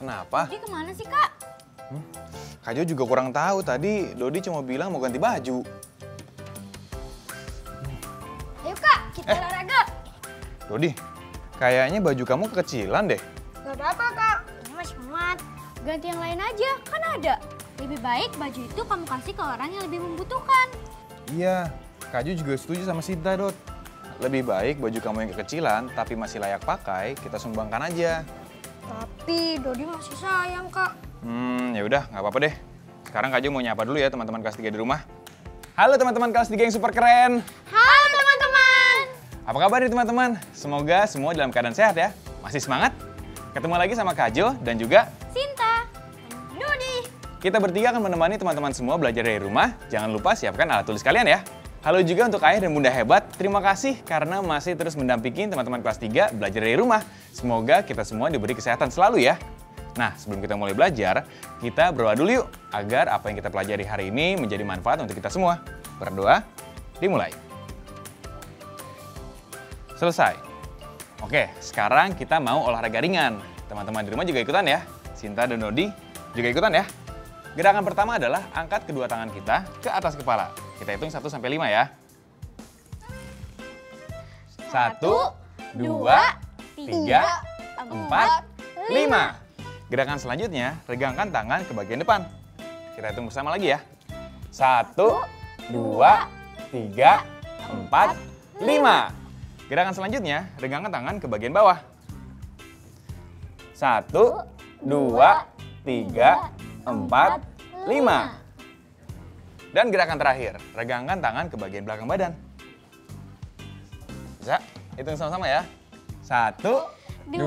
Kenapa? Dodi kemana sih, Kak? Kak Jo juga kurang tahu. Tadi Dodi cuma bilang mau ganti baju. Ayo, Kak, kita olahraga. Dodi, kayaknya baju kamu kekecilan deh. Gak apa-apa, Kak. Ini masih muat. Ganti yang lain aja, kan ada. Lebih baik baju itu kamu kasih ke orang yang lebih membutuhkan. Iya, Kak Jo juga setuju sama Sinta, Dot. Lebih baik baju kamu yang kekecilan tapi masih layak pakai, kita sumbangkan aja. Tapi Dodi masih sayang, Kak. Ya udah, nggak apa-apa deh. Sekarang Kak Jo mau nyapa dulu ya teman-teman kelas 3 di rumah. Halo teman-teman kelas 3 yang super keren. Halo teman-teman. Apa kabar nih teman-teman? Semoga semua dalam keadaan sehat ya. Masih semangat? Ketemu lagi sama Kak Jo dan juga Sinta. Dodi. kita bertiga akan menemani teman-teman semua belajar dari rumah. Jangan lupa siapkan alat tulis kalian ya. Halo juga untuk ayah dan bunda hebat. Terima kasih karena masih terus mendampingi teman-teman kelas 3 belajar dari rumah. Semoga kita semua diberi kesehatan selalu ya. Nah, sebelum kita mulai belajar, kita berdoa dulu yuk agar apa yang kita pelajari hari ini menjadi manfaat untuk kita semua. Berdoa, dimulai. Selesai. Oke, sekarang kita mau olahraga ringan. Teman-teman di rumah juga ikutan ya. Sinta dan Dodi juga ikutan ya. Gerakan pertama adalah angkat kedua tangan kita ke atas kepala. Kita hitung 1 sampai 5 ya. 1, 2, 3, 4, 5. Gerakan selanjutnya, regangkan tangan ke bagian depan. Kita hitung bersama lagi ya. 1, 2, 3, 4, 5. Gerakan selanjutnya, regangkan tangan ke bagian bawah. 1, 2, 3, 4, 5. Dan gerakan terakhir, regangkan tangan ke bagian belakang badan. Bisa? Hitung sama-sama ya. 1, 2,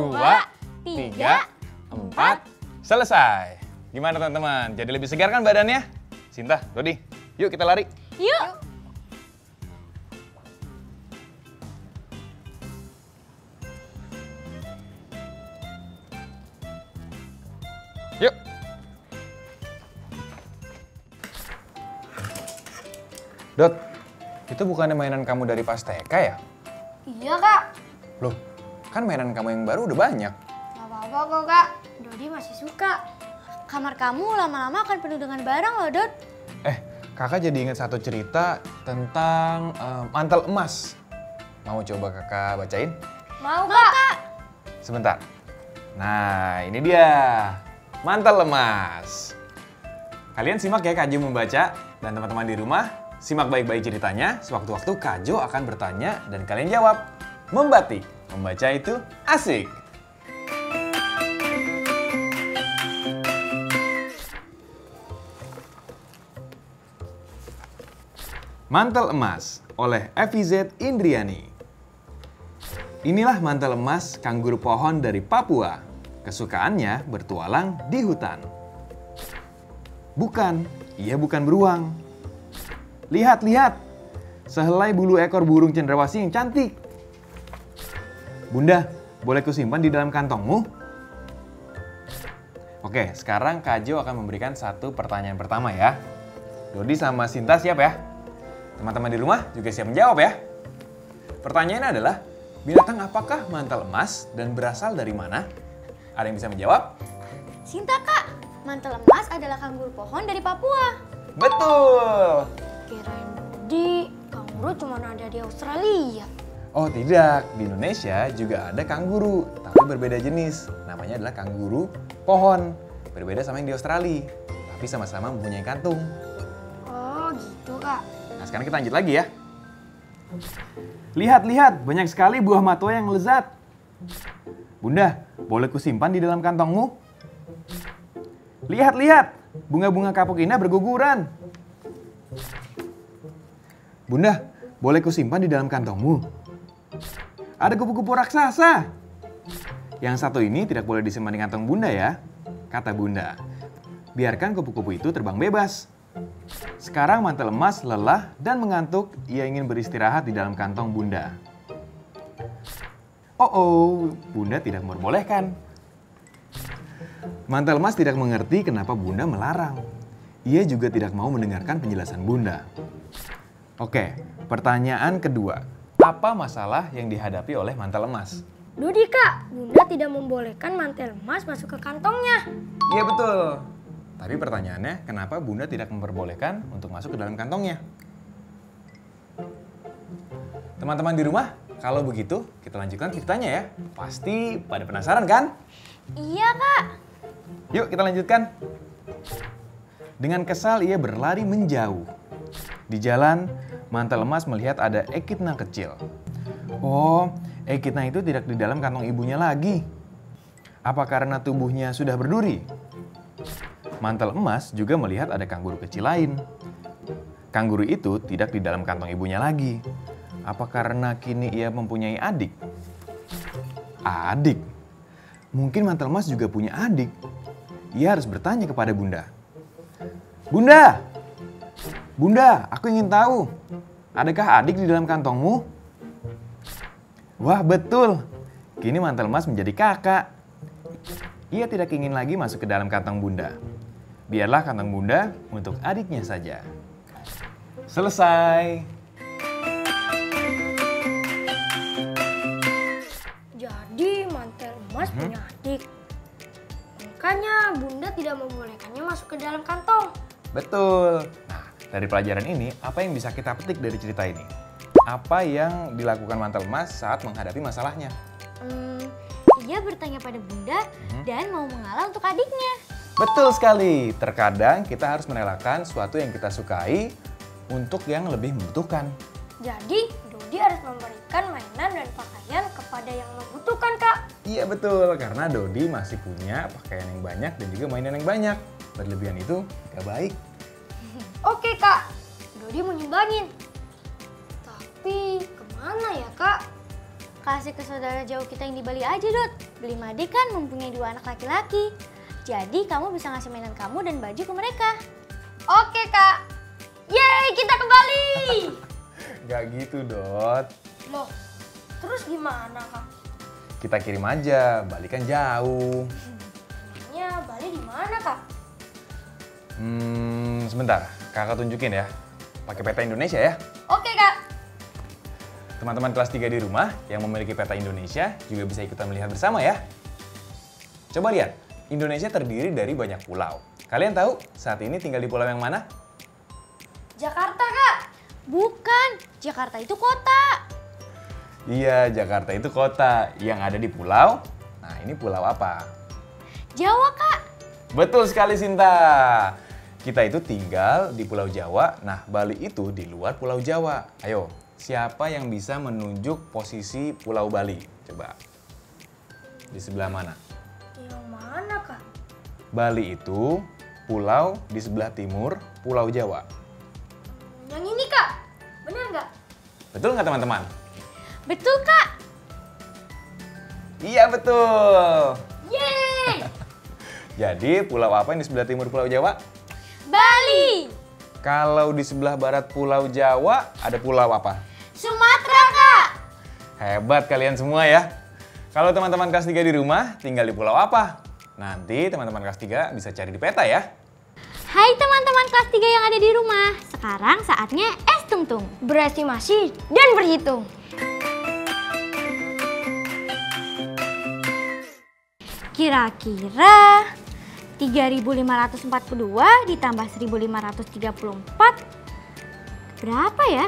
3, 4, selesai. Gimana teman-teman? Jadi lebih segar kan badannya? Sinta, Dodi, yuk kita lari. Yuk. Yuk. Dot, itu bukannya mainan kamu dari pas TK ya? Iya, Kak. Loh, kan mainan kamu yang baru udah banyak. Gak apa-apa kok, Kak. Dodi masih suka. Kamar kamu lama-lama akan penuh dengan barang loh, Dot. Kakak jadi ingat satu cerita tentang mantel emas. Mau coba kakak bacain? Mau, Kak. Sebentar. Nah, ini dia. Mantel emas. Kalian simak ya Kak Jo membaca. Dan teman-teman di rumah, simak baik-baik ceritanya. Sewaktu-waktu Kak Jo akan bertanya dan kalian jawab. Membatik. Membaca itu asik. Mantel emas oleh FIZ Indriani. Inilah mantel emas kanguru pohon dari Papua. Kesukaannya bertualang di hutan. Bukan, ia bukan beruang. Lihat, lihat. Sehelai bulu ekor burung cendrawasih yang cantik. Bunda, boleh kusimpan di dalam kantongmu? Oke, sekarang Kak Jo akan memberikan satu pertanyaan pertama ya. Dodi sama Sinta siap ya? Teman-teman di rumah juga siap menjawab ya. Pertanyaannya adalah, binatang apakah mantel emas dan berasal dari mana? Ada yang bisa menjawab? Sinta, Kak. Mantel emas adalah kanguru pohon dari Papua. Betul! Kirain di kanguru cuma ada di Australia. Oh tidak, di Indonesia juga ada kanguru, tapi berbeda jenis. Namanya adalah kanguru pohon. Berbeda sama yang di Australia, tapi sama-sama mempunyai kantung. Oh gitu, Kak. Nah sekarang kita lanjut lagi ya. Lihat, lihat, banyak sekali buah matwa yang lezat. Bunda, boleh kusimpan di dalam kantongmu? Lihat, lihat, bunga-bunga kapuk indah berguguran. Bunda, boleh kusimpan di dalam kantongmu? Ada kupu-kupu raksasa. Yang satu ini tidak boleh disimpan di kantong Bunda ya, kata Bunda. Biarkan kupu-kupu itu terbang bebas. Sekarang mantel emas lelah dan mengantuk. Ia ingin beristirahat di dalam kantong Bunda. Oh, Bunda tidak memperbolehkan. Mantel emas tidak mengerti kenapa Bunda melarang. Ia juga tidak mau mendengarkan penjelasan Bunda. Oke, pertanyaan kedua. Apa masalah yang dihadapi oleh mantel emas? Dodi Kak, Bunda tidak membolehkan mantel emas masuk ke kantongnya. Iya betul. Tapi pertanyaannya, kenapa Bunda tidak memperbolehkan untuk masuk ke dalam kantongnya? Teman-teman di rumah, kalau begitu kita lanjutkan ceritanya ya. Pasti pada penasaran kan? Iya Kak. Yuk kita lanjutkan. Dengan kesal ia berlari menjauh. Di jalan, mantel emas melihat ada Ekidna kecil. Oh, Ekidna itu tidak di dalam kantong ibunya lagi. Apa karena tubuhnya sudah berduri? Mantel emas juga melihat ada kangguru kecil lain. Kangguru itu tidak di dalam kantong ibunya lagi. Apa karena kini ia mempunyai adik? Adik? Mungkin mantel emas juga punya adik. Ia harus bertanya kepada Bunda. Bunda! Bunda, aku ingin tahu. Adakah adik di dalam kantongmu? Wah, betul. Kini mantel emas menjadi kakak. Ia tidak ingin lagi masuk ke dalam kantong Bunda. Biarlah kantong Bunda untuk adiknya saja. Selesai. Jadi mantel emas punya adik. Makanya Bunda tidak membolehkannya masuk ke dalam kantong. Betul. Nah, dari pelajaran ini, apa yang bisa kita petik dari cerita ini? Apa yang dilakukan mantel emas saat menghadapi masalahnya? Ia bertanya pada Bunda dan mau mengalah untuk adiknya. Betul sekali. Terkadang kita harus merelakan sesuatu yang kita sukai untuk yang lebih membutuhkan. Jadi Dodi harus memberikan mainan dan pakaian kepada yang membutuhkan Kak. Iya betul, karena Dodi masih punya pakaian yang banyak dan juga mainan yang banyak. Berlebihan itu gak baik. Oke Kak, Dodi mau nyumbangin. Tapi kemana ya Kak? Kasih ke saudara jauh kita yang di Bali aja Dot. Beli Made kan mempunyai 2 anak laki-laki. Jadi kamu bisa ngasih mainan kamu dan baju ke mereka. Oke Kak. Yeay, kita ke Bali. Gak gitu Dot. Loh, terus gimana Kak? Kita kirim aja, Bali kan jauh. Emangnya Bali di mana Kak? Sebentar, kakak tunjukin ya. Pakai peta Indonesia ya. Oke Kak. Teman-teman kelas 3 di rumah yang memiliki peta Indonesia juga bisa ikutan melihat bersama ya. Coba lihat, Indonesia terdiri dari banyak pulau. Kalian tahu saat ini tinggal di pulau yang mana? Jakarta Kak. Bukan, Jakarta itu kota. Iya, Jakarta itu kota yang ada di pulau. Nah, ini pulau apa? Jawa Kak. Betul sekali Sinta. Kita itu tinggal di Pulau Jawa. Nah, Bali itu di luar Pulau Jawa. Ayo, siapa yang bisa menunjuk posisi Pulau Bali? Coba. Di sebelah mana? Yang mana Kak? Bali itu pulau di sebelah timur Pulau Jawa. Yang ini Kak. Benar nggak? Betul nggak teman-teman? Betul Kak. Iya betul. Yeay. Jadi pulau apa yang di sebelah timur Pulau Jawa? Bali. Kalau di sebelah barat Pulau Jawa ada pulau apa? Sumatera Kak. Hebat kalian semua ya. Kalau teman-teman kelas 3 di rumah tinggal di pulau apa? Nanti teman-teman kelas 3 bisa cari di peta ya. Hai teman-teman kelas 3 yang ada di rumah. Sekarang saatnya es tungtung. Berestimasi dan berhitung. Kira-kira 3.542 ditambah 1.534 berapa ya?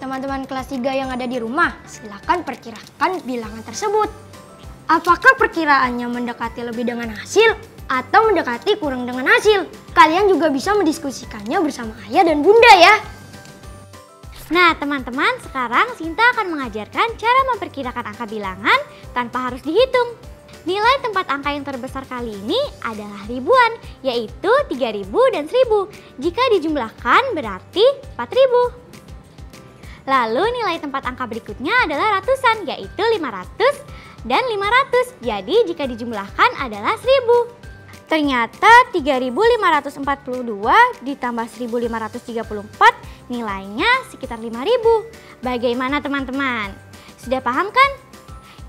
Teman-teman kelas 3 yang ada di rumah, silakan perkirakan bilangan tersebut. Apakah perkiraannya mendekati lebih dengan hasil atau mendekati kurang dengan hasil? Kalian juga bisa mendiskusikannya bersama ayah dan bunda ya. Nah teman-teman, sekarang Sinta akan mengajarkan cara memperkirakan angka bilangan tanpa harus dihitung. Nilai tempat angka yang terbesar kali ini adalah ribuan, yaitu 3.000 dan 1.000. Jika dijumlahkan berarti 4.000. Lalu nilai tempat angka berikutnya adalah ratusan, yaitu 500 dan 500. Jadi jika dijumlahkan adalah 1000. Ternyata 3542 ditambah 1534 nilainya sekitar 5000. Bagaimana teman-teman? Sudah paham kan?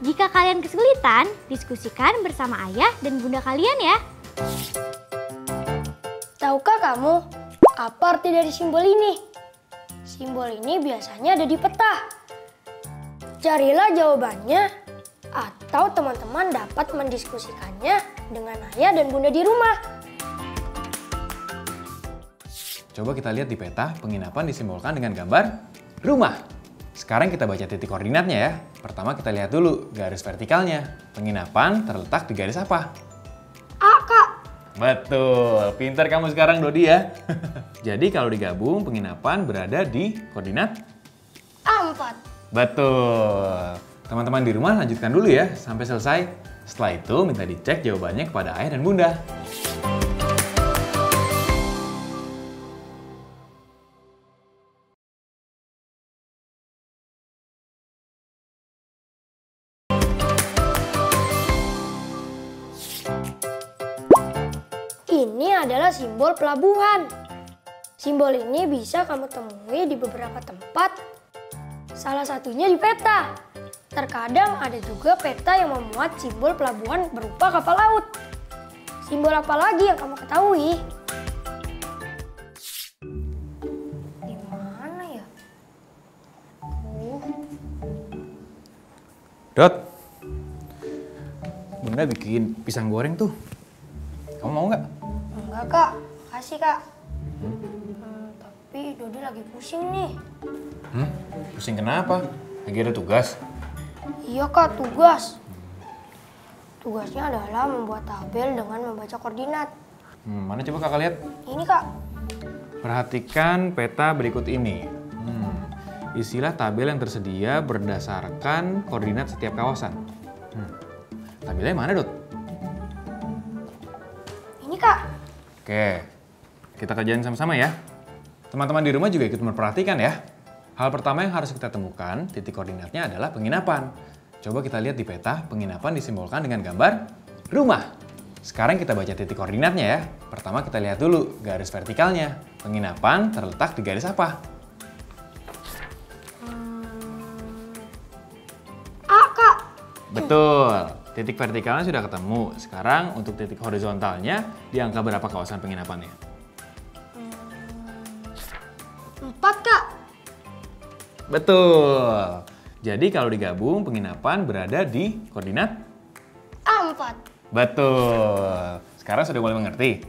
Jika kalian kesulitan, diskusikan bersama ayah dan bunda kalian ya. Tahukah kamu apa arti dari simbol ini? Simbol ini biasanya ada di peta. Carilah jawabannya atau teman-teman dapat mendiskusikannya dengan ayah dan bunda di rumah. Coba kita lihat di peta, penginapan disimbolkan dengan gambar rumah. Sekarang kita baca titik koordinatnya ya. Pertama kita lihat dulu garis vertikalnya. Penginapan terletak di garis apa? A, Kak. Betul, pintar kamu sekarang Dodi ya. Jadi kalau digabung, penginapan berada di koordinat A4. Betul. Teman-teman di rumah lanjutkan dulu ya sampai selesai. Setelah itu minta dicek jawabannya kepada ayah dan bunda. Ini adalah simbol pelabuhan. Simbol ini bisa kamu temui di beberapa tempat. Salah satunya di peta. Terkadang ada juga peta yang memuat simbol pelabuhan berupa kapal laut. Simbol apa lagi yang kamu ketahui? Di mana ya? Dot, bunda bikin pisang goreng tuh. Kamu mau nggak? Enggak, Kak. Makasih, Kak. Tapi Dodi lagi pusing nih. Pusing kenapa? Lagi ada tugas? Iya, Kak, tugas. Tugasnya adalah membuat tabel dengan membaca koordinat. Mana coba kakak lihat? Ini, Kak. Perhatikan peta berikut ini. Isilah tabel yang tersedia berdasarkan koordinat setiap kawasan. Tabelnya mana, Dot? Ini, Kak. Oke, kita kerjain sama-sama ya. Teman-teman di rumah juga ikut memperhatikan ya. Hal pertama yang harus kita temukan, titik koordinatnya adalah penginapan. Coba kita lihat di peta, penginapan disimbolkan dengan gambar rumah. Sekarang kita baca titik koordinatnya ya. Pertama kita lihat dulu garis vertikalnya. Penginapan terletak di garis apa? A, Kak. Betul, titik vertikalnya sudah ketemu. Sekarang untuk titik horizontalnya, di angka berapa kawasan penginapannya? 4, Kak. Betul. Jadi kalau digabung, penginapan berada di koordinat A4. betul. Sekarang sudah mulai mengerti?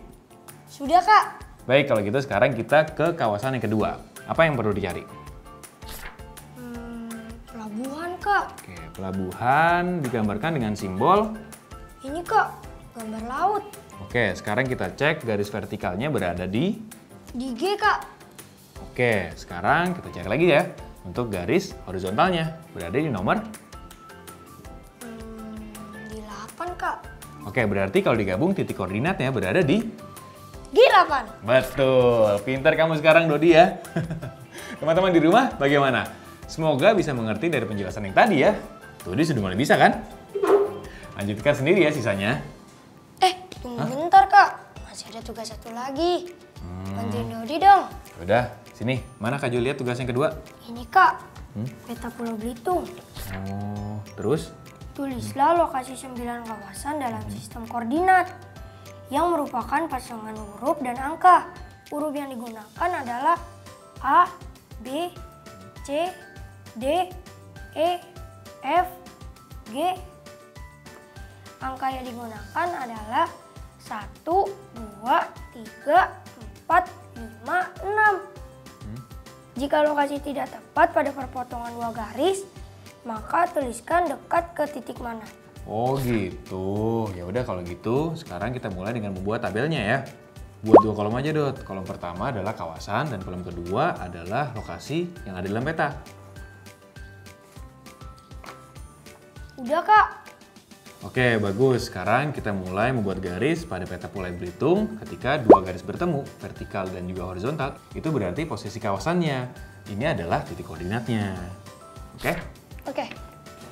Sudah, Kak. Baik, kalau gitu sekarang kita ke kawasan yang kedua. Apa yang perlu dicari? Pelabuhan, Kak. Oke, pelabuhan digambarkan dengan simbol. Ini, Kak. Gambar laut. Oke, sekarang kita cek garis vertikalnya berada di. Di G, Kak. Oke, sekarang kita cari lagi ya. Untuk garis horizontalnya berada di nomor. Di 8, Kak. Oke, berarti kalau digabung titik koordinatnya berada di. G8. Betul, pintar kamu sekarang Dodi ya. Teman-teman di rumah bagaimana? Semoga bisa mengerti dari penjelasan yang tadi ya. Dodi sudah mulai bisa kan? Lanjutkan sendiri ya sisanya. Tunggu bentar, Kak. Masih ada tugas satu lagi. Bantuin Dodi dong. Udah, sini. Mana Kak Jul lihat tugas yang kedua? Ini, Kak. Peta Pulau Belitung. Oh, terus? Tulislah lokasi 9 kawasan dalam sistem koordinat yang merupakan pasangan huruf dan angka. Huruf yang digunakan adalah A, B, C, D, E, F, G. Angka yang digunakan adalah 1, 2, 3, 4, 5, 6. Jika lokasi tidak tepat pada perpotongan dua garis, maka tuliskan dekat ke titik mana. Oh gitu. Ya udah kalau gitu, sekarang kita mulai dengan membuat tabelnya ya. Buat dua kolom aja, Dot. Kolom pertama adalah kawasan dan kolom kedua adalah lokasi yang ada dalam peta. Udah, Kak. Oke, bagus. Sekarang kita mulai membuat garis pada peta Pulau Belitung ketika dua garis bertemu, vertikal dan juga horizontal. Itu berarti posisi kawasannya. Ini adalah titik koordinatnya. Oke? Oke,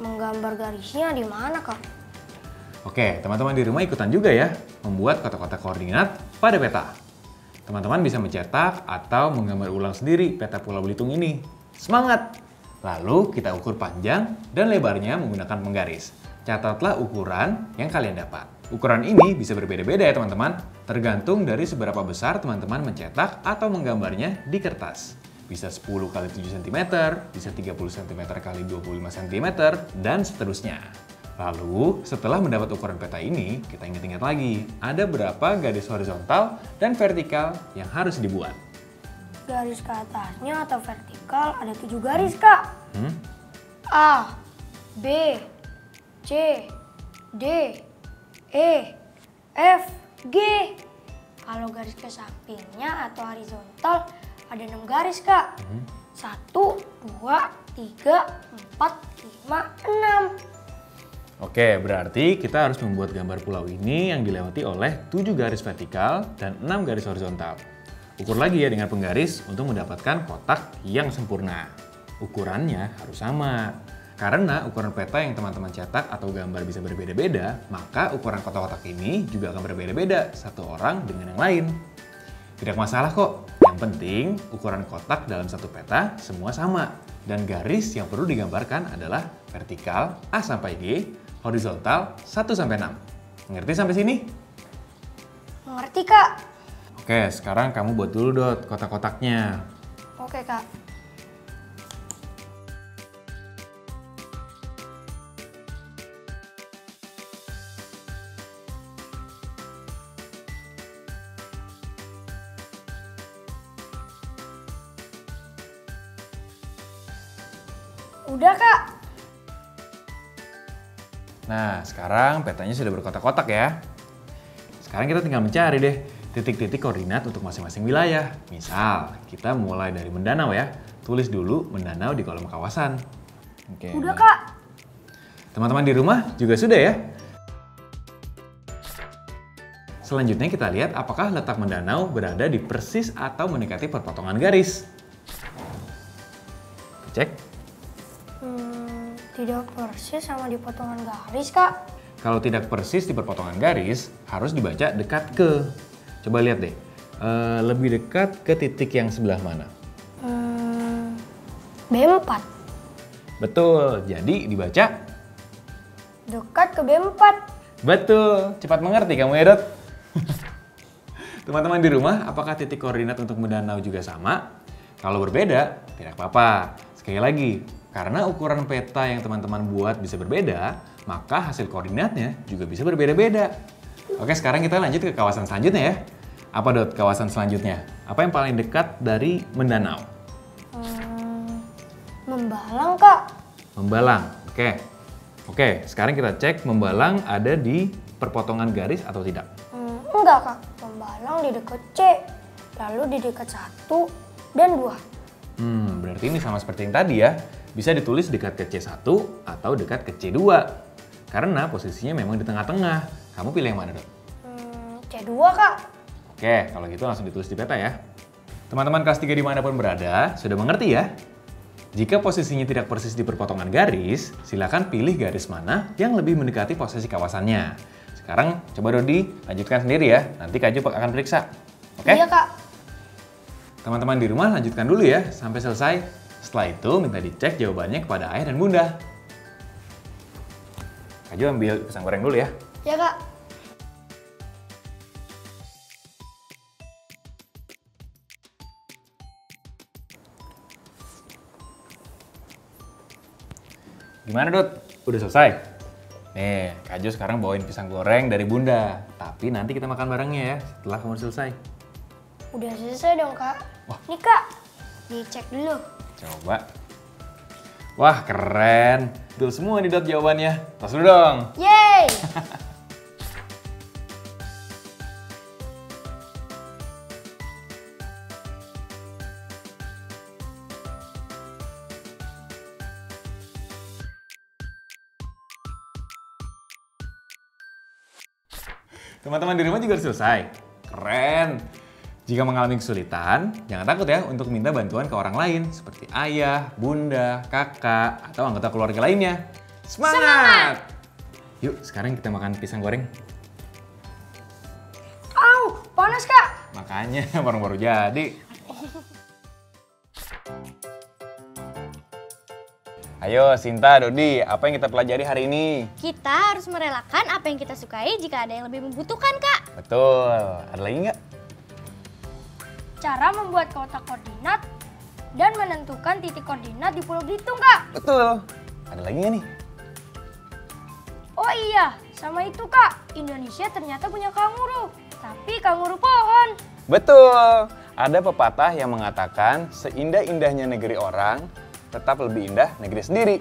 menggambar garisnya di mana, Kak? Oke, teman-teman di rumah ikutan juga ya, membuat kotak-kotak koordinat pada peta. Teman-teman bisa mencetak atau menggambar ulang sendiri peta Pulau Belitung ini. Semangat! Lalu kita ukur panjang dan lebarnya menggunakan penggaris. Catatlah ukuran yang kalian dapat. Ukuran ini bisa berbeda-beda ya teman-teman, tergantung dari seberapa besar teman-teman mencetak atau menggambarnya di kertas. Bisa 10 x 7 cm, bisa 30 cm x 25 cm, dan seterusnya. Lalu, setelah mendapat ukuran peta ini, kita ingat-ingat lagi, ada berapa garis horizontal dan vertikal yang harus dibuat. Garis ke atasnya atau vertikal ada 7 garis, Kak. A, B, C, D, E, F, G. Kalau garis ke sampingnya atau horizontal ada 6 garis, Kak. 1, 2, 3, 4, 5, 6. Oke, berarti kita harus membuat gambar pulau ini yang dilewati oleh 7 garis vertikal dan 6 garis horizontal. Ukur lagi ya dengan penggaris untuk mendapatkan kotak yang sempurna. Ukurannya harus sama. Karena ukuran peta yang teman-teman cetak atau gambar bisa berbeda-beda, maka ukuran kotak-kotak ini juga akan berbeda-beda satu orang dengan yang lain. Tidak masalah kok, yang penting ukuran kotak dalam satu peta semua sama. Dan garis yang perlu digambarkan adalah vertikal A sampai G, horizontal 1 sampai 6. Mengerti sampai sini? Mengerti, Kak? Oke, sekarang kamu buat dulu Dot kotak-kotaknya. Oke, Kak. Udah, Kak. Nah, sekarang petanya sudah berkotak-kotak ya. Sekarang kita tinggal mencari deh titik-titik koordinat untuk masing-masing wilayah. Misal, kita mulai dari Mendanau ya. Tulis dulu Mendanau di kolom kawasan. Oke. Udah, Kak. Teman-teman di rumah juga sudah ya? Selanjutnya kita lihat apakah letak Mendanau berada di persis atau mendekati perpotongan garis. Cek. Tidak persis sama di potongan garis, Kak. Kalau tidak persis di perpotongan garis, harus dibaca dekat ke. Coba lihat deh, lebih dekat ke titik yang sebelah mana? B4. Betul, jadi dibaca? Dekat ke B4. Betul, cepat mengerti kamu ya Dot. Teman-teman di rumah, apakah titik koordinat untuk Mendanau juga sama? Kalau berbeda, tidak apa-apa. Sekali lagi, karena ukuran peta yang teman-teman buat bisa berbeda, maka hasil koordinatnya juga bisa berbeda-beda. Oke, sekarang kita lanjut ke kawasan selanjutnya ya. Apa Dot kawasan selanjutnya? Apa yang paling dekat dari Mendanau? Membalang, Kak. Membalang, oke. Oke, sekarang kita cek Membalang ada di perpotongan garis atau tidak. Enggak, Kak. Membalang di dekat C. Lalu di dekat 1 dan 2. Berarti ini sama seperti yang tadi ya. Bisa ditulis dekat ke C1 atau dekat ke C2. Karena posisinya memang di tengah-tengah. Kamu pilih yang mana, Dot? C2, Kak. Oke, kalau gitu langsung ditulis di peta ya. Teman-teman kelas 3 dimanapun berada, sudah mengerti ya? Jika posisinya tidak persis di perpotongan garis, silakan pilih garis mana yang lebih mendekati posisi kawasannya. Sekarang coba Dodi lanjutkan sendiri ya, nanti Kak Jo akan periksa. Oke? Iya, Kak. Teman-teman di rumah lanjutkan dulu ya sampai selesai. Setelah itu minta dicek jawabannya kepada ayah dan bunda. Kak Jo ambil pisang goreng dulu ya. Ya, Kak. Gimana Dot? Udah selesai? Nih, Kak Jo sekarang bawain pisang goreng dari bunda. Tapi nanti kita makan barengnya ya setelah kamu selesai. Udah selesai dong, Kak. Wah. Nih, Kak. Dicek dulu. Coba. Wah, keren. Betul semua nih Dot jawabannya. Tos dulu dong. Yeay! Teman-teman di rumah juga udah selesai. Keren. Jika mengalami kesulitan, jangan takut ya untuk minta bantuan ke orang lain seperti ayah, bunda, kakak, atau anggota keluarga lainnya. Semangat! Yuk, sekarang kita makan pisang goreng. Au, panas Kak. Makanya baru jadi. Ayo, Sinta, Dodi, apa yang kita pelajari hari ini? Kita harus merelakan apa yang kita sukai jika ada yang lebih membutuhkan, Kak. Betul. Ada lagi nggak? Cara membuat kotak koordinat dan menentukan titik koordinat di Pulau Belitung, Kak. Betul. Ada lagi nggak nih? Oh iya, sama itu Kak. Indonesia ternyata punya kanguru, tapi kanguru pohon. Betul. Ada pepatah yang mengatakan seindah-indahnya negeri orang, tetap lebih indah negeri sendiri.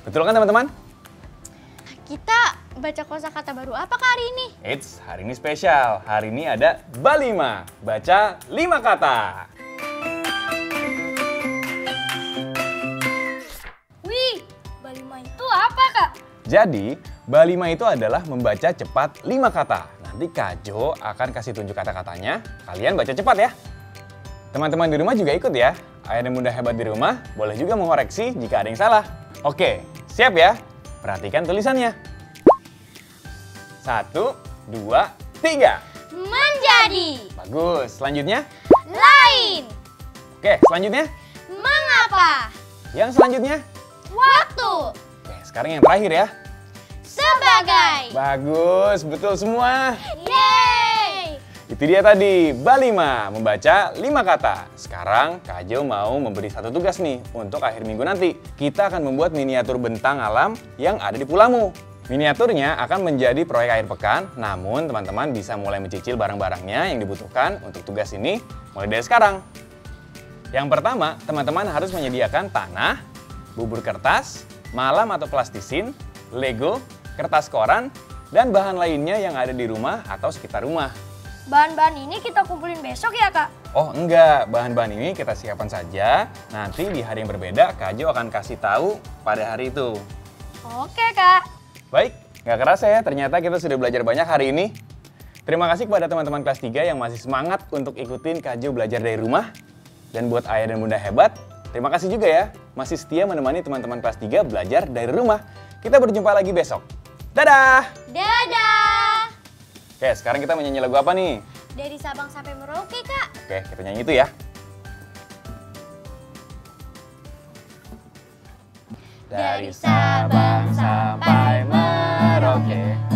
Betul kan teman-teman? Kita baca kosakata baru apa Kak hari ini? Eits, hari ini spesial. Hari ini ada Balima. Baca 5 kata. Wih, Balima itu apa Kak? Jadi, Balima itu adalah membaca cepat 5 kata. Nanti Kak Jo akan kasih tunjuk kata-katanya. Kalian baca cepat ya. Teman-teman di rumah juga ikut ya. Ayah dan bunda hebat di rumah boleh juga mengoreksi jika ada yang salah. Oke, siap ya? Perhatikan tulisannya. 1, 2, 3. Menjadi. Bagus. Selanjutnya? Lain. Oke, selanjutnya? Mengapa? Yang selanjutnya? Waktu. Oke, sekarang yang terakhir ya. Sebagai. Bagus, betul semua. Yeay. Itu dia tadi, Balima, membaca 5 kata. Sekarang Kak Jo mau memberi satu tugas nih untuk akhir minggu nanti. Kita akan membuat miniatur bentang alam yang ada di pulaumu. Miniaturnya akan menjadi proyek akhir pekan, namun teman-teman bisa mulai mencicil barang-barangnya yang dibutuhkan untuk tugas ini mulai dari sekarang. Yang pertama, teman-teman harus menyediakan tanah, bubur kertas, malam atau plastisin, Lego, kertas koran, dan bahan lainnya yang ada di rumah atau sekitar rumah. Bahan-bahan ini kita kumpulin besok ya Kak? Oh enggak, bahan-bahan ini kita siapkan saja. Nanti di hari yang berbeda, Kak Jo akan kasih tahu pada hari itu. Oke Kak. Baik, nggak kerasa ya ternyata kita sudah belajar banyak hari ini. Terima kasih kepada teman-teman kelas 3 yang masih semangat untuk ikutin Kak Jo belajar dari rumah. Dan buat ayah dan bunda hebat, terima kasih juga ya masih setia menemani teman-teman kelas 3 belajar dari rumah. Kita berjumpa lagi besok. Dadah! Dadah. Oke, sekarang kita menyanyi lagu apa nih? Dari Sabang sampai Merauke, Kak. Oke, kita nyanyi itu ya. Dari Sabang sampai Merauke.